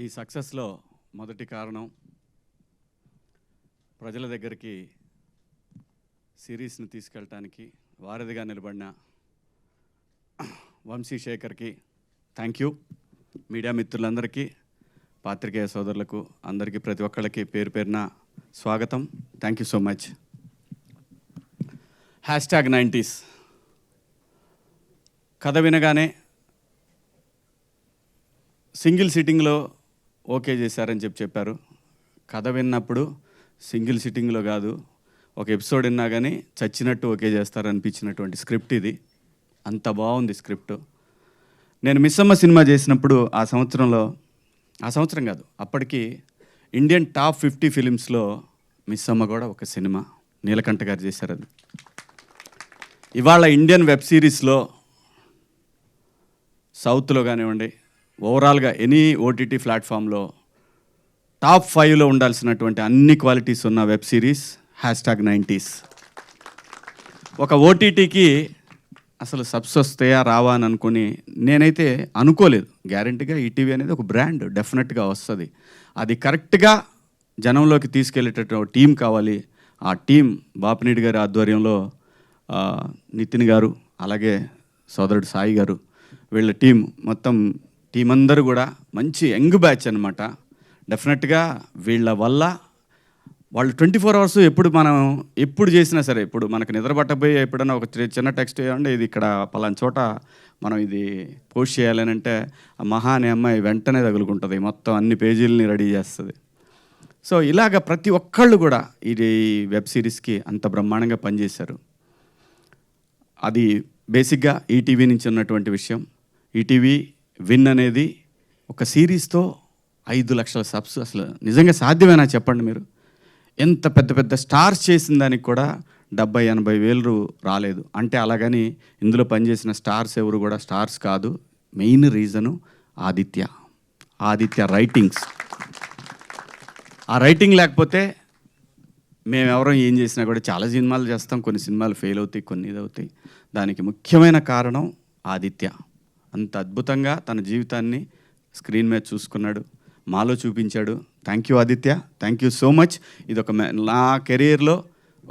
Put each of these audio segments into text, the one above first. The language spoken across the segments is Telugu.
ఈ సక్సెస్లో మొదటి కారణం ప్రజల దగ్గరికి సిరీస్ని తీసుకెళ్ళటానికి వారధిగా నిలబడిన వంశీశేఖర్కి థ్యాంక్ యూ. మీడియా మిత్రులందరికీ, పాత్రికేయ సోదరులకు అందరికీ, ప్రతి ఒక్కళ్ళకి పేరు పేరున స్వాగతం. Thank you so much. #90s కథ వినగానే సింగిల్ సిట్టింగ్లో ఓకే చేశారని చెప్పారు. కథ విన్నప్పుడు సింగిల్ సిట్టింగ్లో కాదు, ఒక ఎపిసోడ్ విన్నా కానీ చచ్చినట్టు ఓకే చేస్తారనిపించినటువంటి స్క్రిప్ట్ ఇది. అంత బాగుంది స్క్రిప్ట్. నేను మిస్సమ్మ సినిమా చేసినప్పుడు ఆ సంవత్సరం కాదు, అప్పటికి ఇండియన్ టాప్ 50 ఫిలిమ్స్లో మిస్సమ్మ కూడా ఒక సినిమా. నీలకంఠ గారు చేశారు అది. ఇవాళ ఇండియన్ వెబ్ సిరీస్లో సౌత్లో కానివ్వండి, ఓవరాల్గా ఎనీ ఓటీటీ ప్లాట్ఫామ్లో టాప్ 5లో ఉండాల్సినటువంటి అన్ని క్వాలిటీస్ ఉన్న వెబ్ సిరీస్ #90s. ఒక ఓటీటీకి అసలు సబ్స్ వస్తాయా రావా అని అనుకుని నేనైతే అనుకోలేదు. గ్యారంటీగా ఈటీవీ అనేది ఒక బ్రాండ్, డెఫినెట్గా వస్తుంది. అది కరెక్ట్గా జనంలోకి తీసుకెళ్ళేటటువంటి టీం కావాలి. ఆ టీం బాపినీడి గారి ఆధ్వర్యంలో నితిన్ గారు, అలాగే సోదరుడు సాయి గారు, వీళ్ళ టీం, మొత్తం టీం అందరూ కూడా మంచి యంగ్ బ్యాచ్ అనమాట. డెఫినెట్గా వీళ్ళ వల్ల వాళ్ళు 24 అవర్స్ ఎప్పుడు చేసినా సరే, ఇప్పుడు మనకు నిద్ర పట్టబోయి ఎప్పుడైనా ఒక చిన్న టెక్స్ట్ చేయండి, ఇది ఇక్కడ పలానా చోట మనం ఇది పోస్ట్ చేయాలని అంటే ఆ మహా అనే అమ్మాయి వెంటనే తగులుకుంటుంది, మొత్తం అన్ని పేజీలని రెడీ చేస్తుంది. సో ఇలాగ ప్రతి ఒక్కళ్ళు కూడా ఇది వెబ్ సిరీస్కి అంత బ్రహ్మాండంగా పనిచేశారు. అది బేసిక్గా ఈటీవీ నుంచి ఉన్నటువంటి విషయం. ఈటీవీ విన్ అనేది ఒక సిరీస్తో 5 లక్షల సబ్స్ అసలు నిజంగా సాధ్యమేనా చెప్పండి మీరు? ఎంత పెద్ద పెద్ద స్టార్స్ చేసిన దానికి కూడా 70-80 వేలు రాలేదు అంటే, అలాగని ఇందులో పనిచేసిన స్టార్స్ ఎవరు కూడా స్టార్స్ కాదు. Main reason Aditya writings. ఆ రైటింగ్ లేకపోతే మేమెవరం ఏం చేసినా కూడా, చాలా సినిమాలు చేస్తాం, కొన్ని సినిమాలు ఫెయిల్ అవుతాయి, కొన్ని ఇది అవుతాయి. దానికి ముఖ్యమైన కారణం ఆదిత్య. అంత అద్భుతంగా తన జీవితాన్ని స్క్రీన్ మీద చూసుకున్నాడు, మాలో చూపించాడు. Thank you Aditya, thank you so much. ఇది ఒక నా కెరీర్లో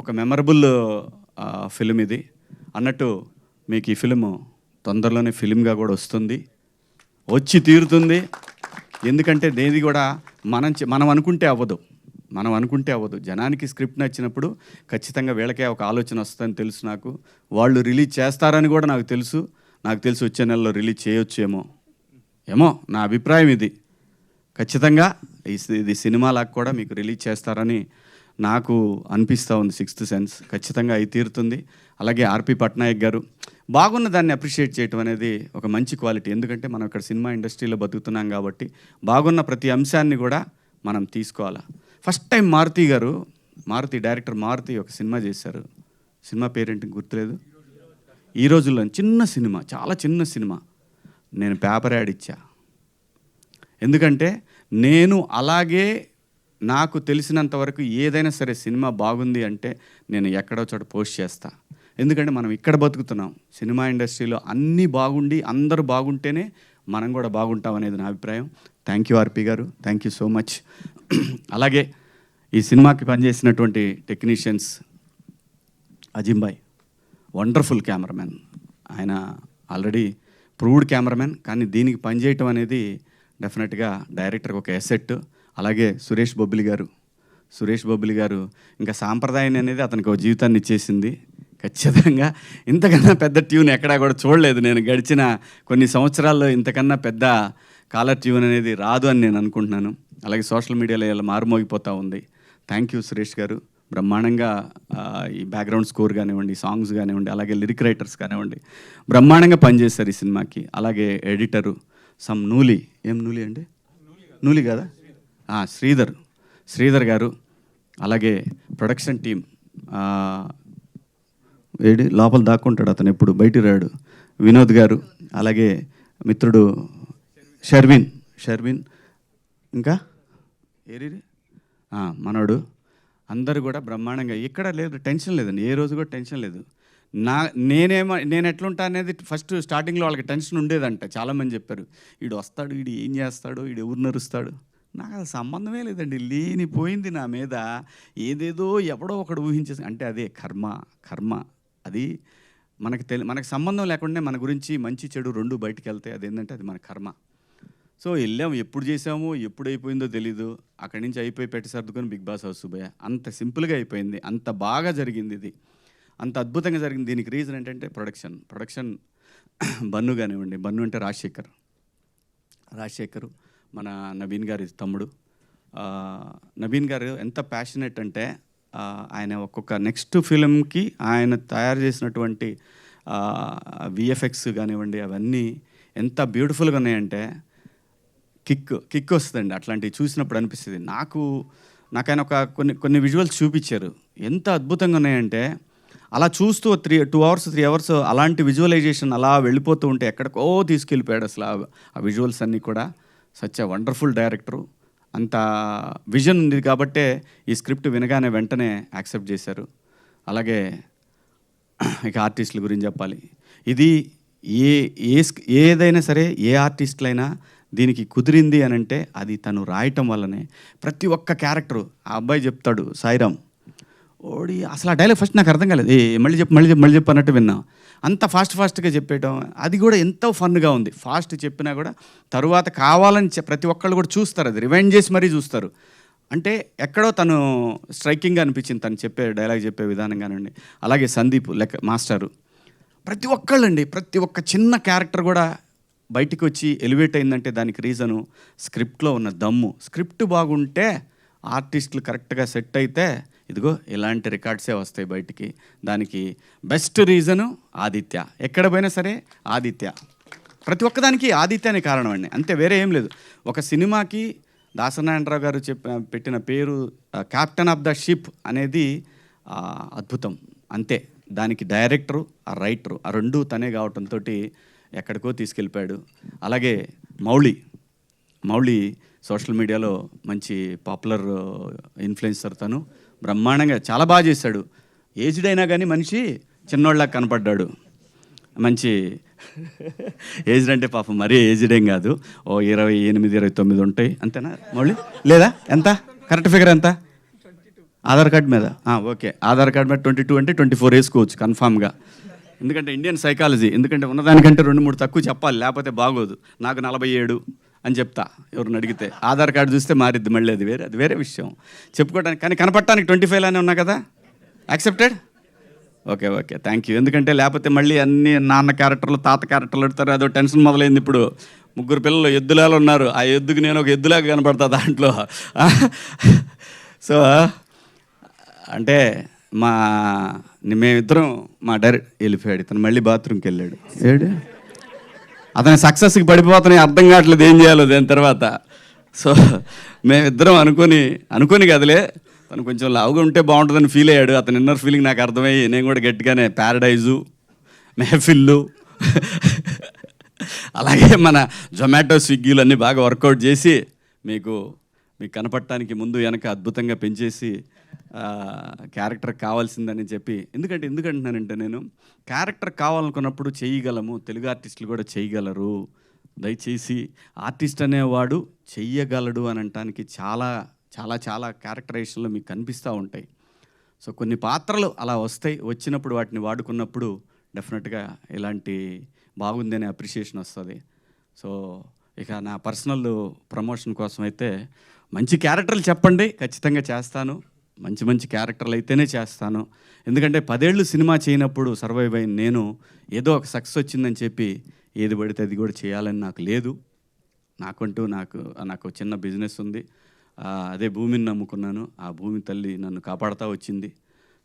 ఒక మెమరబుల్ ఫిలిం ఇది. అన్నట్టు మీకు ఈ ఫిలిం తొందరలోనే ఫిలింగా కూడా వచ్చి తీరుతుంది. ఎందుకంటే దేది కూడా మనం అనుకుంటే అవ్వదు. జనానికి స్క్రిప్ట్ నచ్చినప్పుడు ఖచ్చితంగా వీళ్ళకే ఒక ఆలోచన వస్తుందని తెలుసు నాకు. వాళ్ళు రిలీజ్ చేస్తారని కూడా నాకు తెలుసు వచ్చే నెలలో రిలీజ్ చేయొచ్చేమో నా అభిప్రాయం ఇది. ఖచ్చితంగా ఇది సినిమాలాగా కూడా మీకు రిలీజ్ చేస్తారని నాకు అనిపిస్తూ ఉంది. 6th సెన్స్ ఖచ్చితంగా అయి తీరుతుంది. అలాగే ఆర్పి పట్నాయక్ గారు బాగున్న దాన్ని అప్రిషియేట్ చేయటం అనేది ఒక మంచి క్వాలిటీ. ఎందుకంటే మనం ఇక్కడ సినిమా ఇండస్ట్రీలో బతుకుతున్నాం కాబట్టి బాగున్న ప్రతి అంశాన్ని కూడా మనం తీసుకోవాలి. ఫస్ట్ టైం డైరెక్టర్ మారుతి ఒక సినిమా చేశారు. సినిమా పేరేంటి గుర్తులేదు. ఈ రోజుల్లో చిన్న సినిమా, చాలా చిన్న సినిమా. నేను పేపర్ యాడ్ ఇచ్చా. ఎందుకంటే నేను అలాగే నాకు తెలిసినంత వరకు ఏదైనా సరే సినిమా బాగుంది అంటే నేను ఎక్కడో చోట పోస్ట్ చేస్తా. ఎందుకంటే మనం ఇక్కడ బతుకుతున్నాం. సినిమా ఇండస్ట్రీలో అన్నీ బాగుండి అందరూ బాగుంటేనే మనం కూడా బాగుంటాం అనేది నా అభిప్రాయం. థ్యాంక్ యూ ఆర్పి గారు, థ్యాంక్ యూ సో మచ్. అలాగే ఈ సినిమాకి పనిచేసినటువంటి టెక్నీషియన్స్, అజింబాయ్ వండర్ఫుల్ కెమెరామెన్. ఆయన ఆల్రెడీ ప్రూవ్డ్ కెమెరామెన్, కానీ దీనికి పనిచేయటం అనేది డెఫినెట్గా డైరెక్టర్కి ఒక ఎసెట్. అలాగే సురేష్ బొబ్బిలి గారు ఇంకా సాంప్రదాయాన్ని అనేది అతనికి ఒక జీవితాన్ని ఇచ్చేసింది. ఖచ్చితంగా ఇంతకన్నా పెద్ద ట్యూన్ ఎక్కడా కూడా చూడలేదు నేను గడిచిన కొన్ని సంవత్సరాల్లో. ఇంతకన్నా పెద్ద కాలర్ ట్యూన్ అనేది రాదు అని నేను అనుకుంటున్నాను. అలాగే సోషల్ మీడియాలో ఇలా మారుమోగిపోతూ ఉంది. థ్యాంక్ యూ సురేష్ గారు. బ్రహ్మాండంగా ఈ బ్యాక్గ్రౌండ్ స్కోర్ కానివ్వండి, సాంగ్స్ కానివ్వండి, అలాగే లిరిక్ రైటర్స్ కానివ్వండి, బ్రహ్మాండంగా పనిచేస్తారు ఈ సినిమాకి. అలాగే ఎడిటరు నూలి కదా, శ్రీధర్ గారు. అలాగే ప్రొడక్షన్ టీం, లోపల దాక్కుంటాడు అతను, ఎప్పుడు బయటికి రాడు, వినోద్ గారు. అలాగే మిత్రుడు షర్విన్, ఇంకా మనోడు, అందరూ కూడా బ్రహ్మాండంగా. ఇక్కడ లేదు, టెన్షన్ లేదండి, ఏ రోజు కూడా టెన్షన్ లేదు. నేను ఎట్లుంటా అనేది ఫస్ట్ స్టార్టింగ్లో వాళ్ళకి టెన్షన్ ఉండేదంట. చాలామంది చెప్పారు, ఈడు వస్తాడు, ఈడు ఏం చేస్తాడు, ఈడు ఎవరు నరుస్తాడు. నాకు అది సంబంధమే లేదండి. లేనిపోయింది నా మీద ఏదేదో ఎవడో ఒకడు ఊహించేసి, అంటే అదే కర్మ అది మనకు సంబంధం లేకుండా మన గురించి మంచి చెడు రెండు బయటికి వెళ్తాయి. అదేంటంటే అది మన కర్మ. సో వెళ్ళాము, ఎప్పుడు చేసామో ఎప్పుడు అయిపోయిందో తెలీదు. అక్కడి నుంచి అయిపోయి పెట్టి సర్దుకొని బిగ్ బాస్ హౌస్ పోయా. అంత సింపుల్గా అయిపోయింది, అంత బాగా జరిగింది, ఇది అంత అద్భుతంగా జరిగింది. దీనికి రీజన్ ఏంటంటే ప్రొడక్షన్ బన్ను కానివ్వండి. బన్ను అంటే రాజశేఖర్ మన నవీన్ గారి తమ్ముడు. నవీన్ గారు ఎంత ప్యాషనెట్ అంటే ఆయన ఒక్కొక్క నెక్స్ట్ ఫిలింకి ఆయన తయారు చేసినటువంటి విఎఫ్ఎక్స్ కానివ్వండి, అవన్నీ ఎంత బ్యూటిఫుల్గా ఉన్నాయంటే కిక్ వస్తుందండి. అట్లాంటివి చూసినప్పుడు అనిపిస్తుంది. నాకైనా కొన్ని విజువల్స్ చూపించారు, ఎంత అద్భుతంగా ఉన్నాయంటే అలా చూస్తూ 2 అవర్స్ 3 అవర్స్ అలాంటి విజువలైజేషన్ అలా వెళ్ళిపోతూ ఉంటే ఎక్కడికో తీసుకెళ్ళిపోయాడు అసలు ఆ విజువల్స్ అన్నీ కూడా. Such a wonderful director. అంత విజన్ ఉంది కాబట్టే ఈ స్క్రిప్ట్ వినగానే వెంటనే యాక్సెప్ట్ చేశారు. అలాగే ఇక ఆర్టిస్టుల గురించి చెప్పాలి. ఇది ఏదైనా సరే, ఏ ఆర్టిస్టులైనా దీనికి కుదిరింది అని అంటే అది తను రాయటం వల్లనే. ప్రతి ఒక్క క్యారెక్టరు ఆ అబ్బాయి చెప్తాడు, సాయిరామ్ ఓడి అసలు ఆ డైలాగ్ ఫస్ట్ నాకు అర్థం కాలేదు. మళ్ళీ చెప్పు అన్నట్టు విన్నా. అంత ఫాస్ట్గా చెప్పేయటం, అది కూడా ఎంతో ఫన్గా ఉంది. ఫాస్ట్ చెప్పినా కూడా తరువాత కావాలని ప్రతి ఒక్కళ్ళు కూడా చూస్తారు, అది రివైండ్ చేసి మరీ చూస్తారు. అంటే ఎక్కడో తను స్ట్రైకింగ్గా అనిపించింది తను డైలాగ్ చెప్పే విధానం కానివ్వండి. అలాగే సందీప్ మాస్టరు, ప్రతి ఒక్క చిన్న క్యారెక్టర్ కూడా బయటికి వచ్చి ఎలివేట్ అయిందంటే దానికి రీజను స్క్రిప్ట్లో ఉన్న దమ్ము. స్క్రిప్ట్ బాగుంటే, ఆర్టిస్టులు కరెక్ట్గా సెట్ అయితే ఇదిగో ఇలాంటి రికార్డ్సే వస్తాయి బయటికి. దానికి బెస్ట్ రీజను ఆదిత్య. ఎక్కడ పోయినా సరే ఆదిత్య, ప్రతి ఒక్కదానికి ఆదిత్యనే కారణం అండి, అంతే, వేరే ఏం లేదు. ఒక సినిమాకి దాసనారాయణరావు గారు పెట్టిన పేరు కెప్టెన్ ఆఫ్ ద షిప్ అనేది అద్భుతం, అంతే. దానికి డైరెక్టరు, ఆ రైటరు, ఆ రెండు తనే కావటంతో ఎక్కడికో తీసుకెళ్ళిపోయాడు. అలాగే మౌళి సోషల్ మీడియాలో మంచి పాపులర్ ఇన్ఫ్లుయెన్సర్. తను బ్రహ్మాండంగా చాలా బాగా చేశాడు. ఏజ్డ్ అయినా కానీ మనిషి చిన్నోళ్ళకి కనపడ్డాడు. మంచి ఏజ్డ్ అంటే పాపం మరీ ఏజ్డ్ ఏం కాదు, ఓ 28, 29 ఉంటాయి అంతేనా మౌళి? లేదా ఎంత కరెక్ట్ ఫిగర్ ఎంత? ఆధార్ కార్డు మీద ఓకే, ఆధార్ కార్డు మీద 22 అంటే 24 వేసుకోవచ్చు కన్ఫామ్గా. ఎందుకంటే ఇండియన్ సైకాలజీ, ఎందుకంటే ఉన్నదానికంటే 2-3 తక్కువ చెప్పాలి, లేకపోతే బాగోదు. నాకు 47 అని చెప్తా ఎవరిని అడిగితే. ఆధార్ కార్డు చూస్తే మారిద్ది మళ్ళీ, అది వేరే విషయం చెప్పుకోవడానికి. కానీ కనపడటానికి 25 ఉన్నా కదా, యాక్సెప్టెడ్. Okay thank you. ఎందుకంటే లేకపోతే మళ్ళీ అన్ని నాన్న క్యారెక్టర్లు, తాత క్యారెక్టర్లు పెడతారు, అదో టెన్షన్ మొదలైంది. ఇప్పుడు 3 పిల్లలు ఎద్దులాలు ఉన్నారు, ఆ ఎద్దుకు నేను ఒక ఎద్దులాగా కనపడతా దాంట్లో. సో అంటే మేమిద్దరం మా డైరెక్ట్ వెళ్ళిపోయాడు, ఇతను మళ్ళీ బాత్రూమ్కి వెళ్ళాడు. అతని సక్సెస్కి పడిపోతున్నాయి, అర్థం కావట్లేదు ఏం చేయాలో దాని తర్వాత. సో మేమిద్దరం అనుకొని కదలే, తను కొంచెం లావుగా ఉంటే బాగుంటుందని ఫీల్ అయ్యాడు. అతని ఇన్నర్ ఫీలింగ్ నాకు అర్థమయ్యి నేను కూడా గట్టిగానే ప్యారడైజు, మెహఫిల్లు, అలాగే మన జొమాటో, స్విగ్గీలు అన్నీ బాగా వర్కౌట్ చేసి మీకు కనపడటానికి ముందు వెనక అద్భుతంగా పెంచేసి క్యారెక్టర్ కావాల్సిందని చెప్పి. ఎందుకంటున్నానంటే నేను క్యారెక్టర్ కావాలనుకున్నప్పుడు చేయగలము, తెలుగు ఆర్టిస్టులు కూడా చేయగలరు. దయచేసి ఆర్టిస్ట్ అనేవాడు చెయ్యగలడు అని అనటానికి చాలా చాలా చాలా క్యారెక్టరైజేషన్లో మీకు కనిపిస్తూ ఉంటాయి. సో కొన్ని పాత్రలు అలా వచ్చినప్పుడు వాటిని వాడుకున్నప్పుడు డెఫినెట్గా ఇలాంటి బాగుంది అనే అప్రిషియేషన్ వస్తుంది. సో ఇక నా పర్సనల్ ప్రమోషన్ కోసం అయితే మంచి క్యారెక్టర్లు చెప్పండి, ఖచ్చితంగా చేస్తాను. మంచి క్యారెక్టర్లు అయితేనే చేస్తాను. ఎందుకంటే 10 ఏళ్ళు సినిమా చేయనప్పుడు సర్వైవ్ అయిన నేను ఏదో ఒక సక్సెస్ వచ్చిందని చెప్పి ఏది పడితే అది కూడా చేయాలని నాకు లేదు. నాకు చిన్న బిజినెస్ ఉంది, అదే భూమిని నమ్ముకున్నాను. ఆ భూమి తల్లి నన్ను కాపాడుతూ వచ్చింది.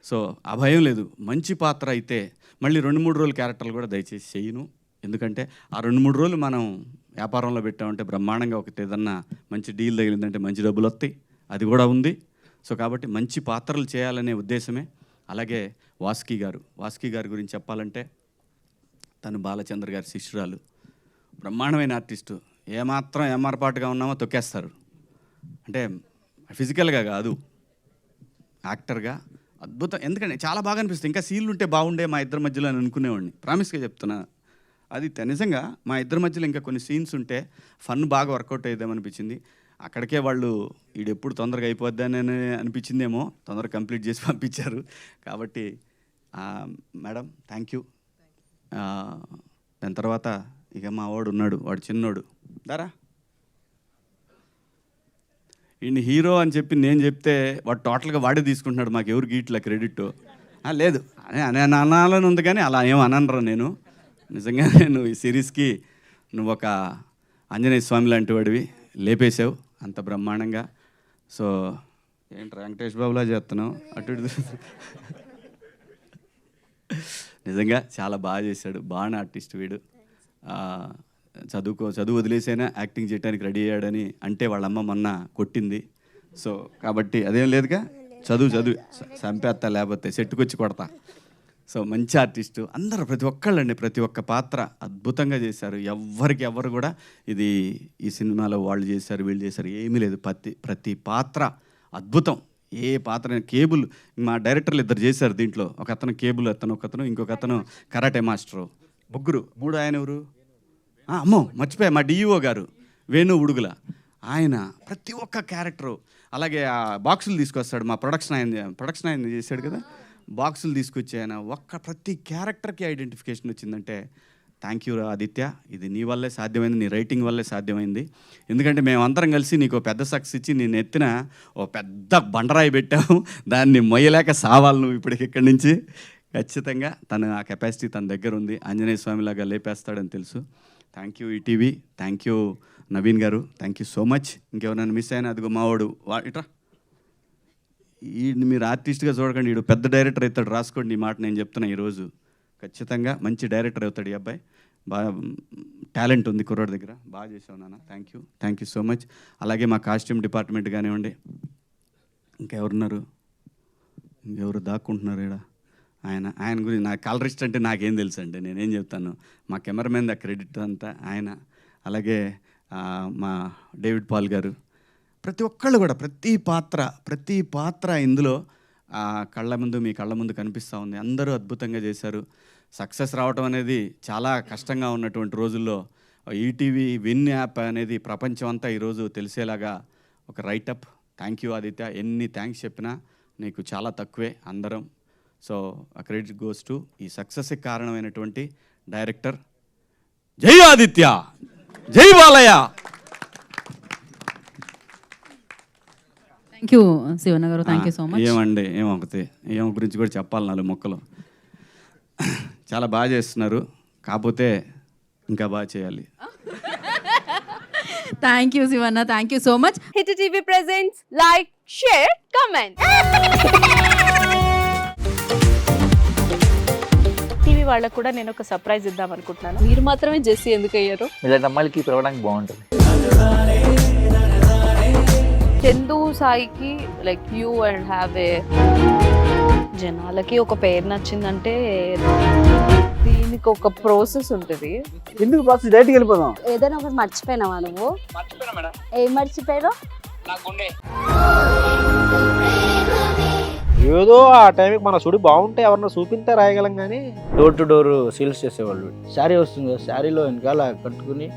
సో ఆ భయం లేదు. మంచి పాత్ర అయితే మళ్ళీ 2-3 రోజులు క్యారెక్టర్లు కూడా దయచేసి చేయను. ఎందుకంటే ఆ 2-3 రోజులు మనం వ్యాపారంలో పెట్టామంటే బ్రహ్మాండంగా ఏదన్నా మంచి డీల్ తగిలిందంటే మంచి డబ్బులు వస్తాయి, అది కూడా ఉంది. సో కాబట్టి మంచి పాత్రలు చేయాలనే ఉద్దేశమే. అలాగే వాసుకి గారి గురించి చెప్పాలంటే తను బాలచంద్ర గారి శిష్యురాలు, బ్రహ్మాండమైన ఆర్టిస్టు. ఏమాత్రం ఏమారపాటుగా ఉన్నామో తొక్కేస్తారు. అంటే ఫిజికల్గా కాదు, యాక్టర్గా అద్భుతం. ఎందుకంటే చాలా బాగా అనిపిస్తుంది. ఇంకా సీన్లు ఉంటే బాగుండే మా ఇద్దరి మధ్యలో అని అనుకునేవాడిని. ప్రామిస్గా చెప్తున్నా. అది నిజంగా మా ఇద్దరి మధ్యలో ఇంకా కొన్ని సీన్స్ ఉంటే ఫన్ బాగా వర్కౌట్ అయ్యేదేమనిపించింది. అక్కడికే వాళ్ళు ఎప్పుడు తొందరగా అయిపోద్దని అనిపించిందేమో, తొందరగా కంప్లీట్ చేసి పంపించారు. కాబట్టి మేడం థ్యాంక్ యూ. దాని తర్వాత ఇక మా వాడు ఉన్నాడు, వాడు చిన్నోడు దారా. ఈయన హీరో అని చెప్పి నేను చెప్తే వాడు టోటల్గా వాడే తీసుకుంటున్నాడు. మాకు ఎవరు గీట్ల క్రెడిట్ లేదు అనే అనాలని ఉంది, కానీ అలా ఏం అనరా నేను. నిజంగా నేను ఈ సిరీస్కి నువ్వు ఒక ఆంజనేయ స్వామి లాంటి వాడివి, లేపేశావు అంత బ్రహ్మాండంగా. సో ఏంటి వెంకటేష్ బాబులా చేస్తున్నావు అటు ఇటు. నిజంగా చాలా బాగా చేశాడు, బాగా ఆర్టిస్ట్ వీడు. చదువు వదిలేసైనా యాక్టింగ్ చేయడానికి రెడీ అయ్యాడని అంటే వాళ్ళమ్మ మొన్న కొట్టింది. సో కాబట్టి అదేం లేదుగా, చదువు చంపేస్తా, లేకపోతే సెట్టుకొచ్చి కొడతా. సో మంచి ఆర్టిస్టు అందరూ, ప్రతి ఒక్కళ్ళండి, ప్రతి ఒక్క పాత్ర అద్భుతంగా చేశారు. ఎవరు కూడా ఇది ఈ సినిమాలో వాళ్ళు చేశారు వీళ్ళు చేశారు ఏమీ లేదు. ప్రతి పాత్ర అద్భుతం. ఏ పాత్ర కేబుల్ మా డైరెక్టర్లు ఇద్దరు చేశారు దీంట్లో. ఒక అతను కేబుల్ ఒకతను ఇంకొక అతను కరాటే మాస్టరు, మూడు ఆయన ఎవరు, అమ్మో మర్చిపోయా, మా డిఈఓ గారు వేణు ఉడుగుల, ఆయన ప్రతి ఒక్క క్యారెక్టరు. అలాగే ఆ బాక్సులు తీసుకొస్తాడు మా ప్రొడక్షన్ ఆయన చేశాడు కదా, బాక్సులు తీసుకొచ్చి ఆయన ప్రతి క్యారెక్టర్కి ఐడెంటిఫికేషన్ వచ్చిందంటే థ్యాంక్ యూ ఆదిత్య. ఇది నీ వల్లే సాధ్యమైంది, నీ రైటింగ్ వల్లే సాధ్యమైంది. ఎందుకంటే మేమందరం కలిసి నీకు పెద్ద సక్సెస్ ఇచ్చి నేను ఎత్తిన ఓ పెద్ద బండరాయి పెట్టాము, దాన్ని మొయ్యలేక సావాలి నువ్వు ఇప్పటికి ఇక్కడి నుంచి. ఖచ్చితంగా ఆ కెపాసిటీ తన దగ్గర ఉంది, ఆంజనేయ స్వామిలాగా లేపేస్తాడని తెలుసు. Thank you ETV, thank you Naveen గారు, థ్యాంక్ యూ సో మచ్. ఇంకెవరైనా మిస్ అయినా అదిగో మావాడు ఇట్రా, మీరు ఆర్టిస్ట్గా చూడకండి, వీడు పెద్ద డైరెక్టర్ అవుతాడు, రాసుకోండి ఈ మాట నేను చెప్తున్నా. ఈరోజు ఖచ్చితంగా మంచి డైరెక్టర్ అవుతాడు ఈ అబ్బాయి. బాగా టాలెంట్ ఉంది కుర్రాడి దగ్గర, బాగా చేసావు నాన్న. Thank you so much. అలాగే మా కాస్ట్యూమ్ డిపార్ట్మెంట్ కానివ్వండి, ఇంకెవరు దాక్కుంటున్నారు ఇక్కడ, ఆయన గురించి నాకు కలరిస్ట్ అంటే నాకేం తెలుసు అండి, నేనేం చెప్తాను. మా కెమెరామెన్ ద క్రెడిట్ అంతా ఆయన. అలాగే మా డేవిడ్ పాల్ గారు, ప్రతి ఒక్కళ్ళు కూడా ప్రతి పాత్ర ఇందులో మీ కళ్ళ ముందు కనిపిస్తూ ఉంది. అందరూ అద్భుతంగా చేశారు. సక్సెస్ రావటం అనేది చాలా కష్టంగా ఉన్నటువంటి రోజుల్లో ఈటీవీ విన్ యాప్ అనేది ప్రపంచం అంతా ఈరోజు తెలిసేలాగా ఒక రైటప్. Thank you Aditya. ఎన్ని థ్యాంక్స్ చెప్పినా నీకు చాలా తక్కువే అందరం. సో ఆ క్రెడిట్ గోస్ టు ఈ సక్సెస్కి కారణమైనటువంటి డైరెక్టర్. జై ఆదిత్య, జై బాలయ్య. థ్యాంక్ యూ శివన్న గారు, థ్యాంక్ యూ సో మచ్. ఏం గురించి కూడా చెప్పాలి 4 మొక్కలు. చాలా బాగా చేస్తున్నారు, కాకపోతే ఇంకా బాగా చేయాలి. Thank you Shivanna, thank you so much. Hit TV presents like, share, comment. TV వాళ్ళకు కూడా నేను ఒక సర్ప్రైజ్ ఇద్దాం అనుకుంటున్నాను. మీరు మాత్రమే జెస్సీ ఎందుకు అయ్యారు? ఇలాంటి అమ్మాయిలకి పిలవడానికి బాగుంటుంది. చందు సాయికి like you and have a, జనాలకి ఒక పేరు నచ్చిందంటే దీనికి ఒక ప్రాసెస్ ఉంటుంది. ఎందుకు ప్రాసెస్ డైరెక్ట్గా వెళ్ళిపోదాం. ఏదైనా ఒకటి మర్చిపోయినావా నువ్వు? ఏం మర్చిపోయావు? ఏదో ఆ టైంకి మన సుడి బాగుంటే ఎవరన్నా చూపిస్తే రాయగలం, కానీ డోర్ టు డోర్ సేల్స్ చేసేవాళ్ళు. శారీ వస్తుంది, శారీలో వెనకాల కట్టుకుని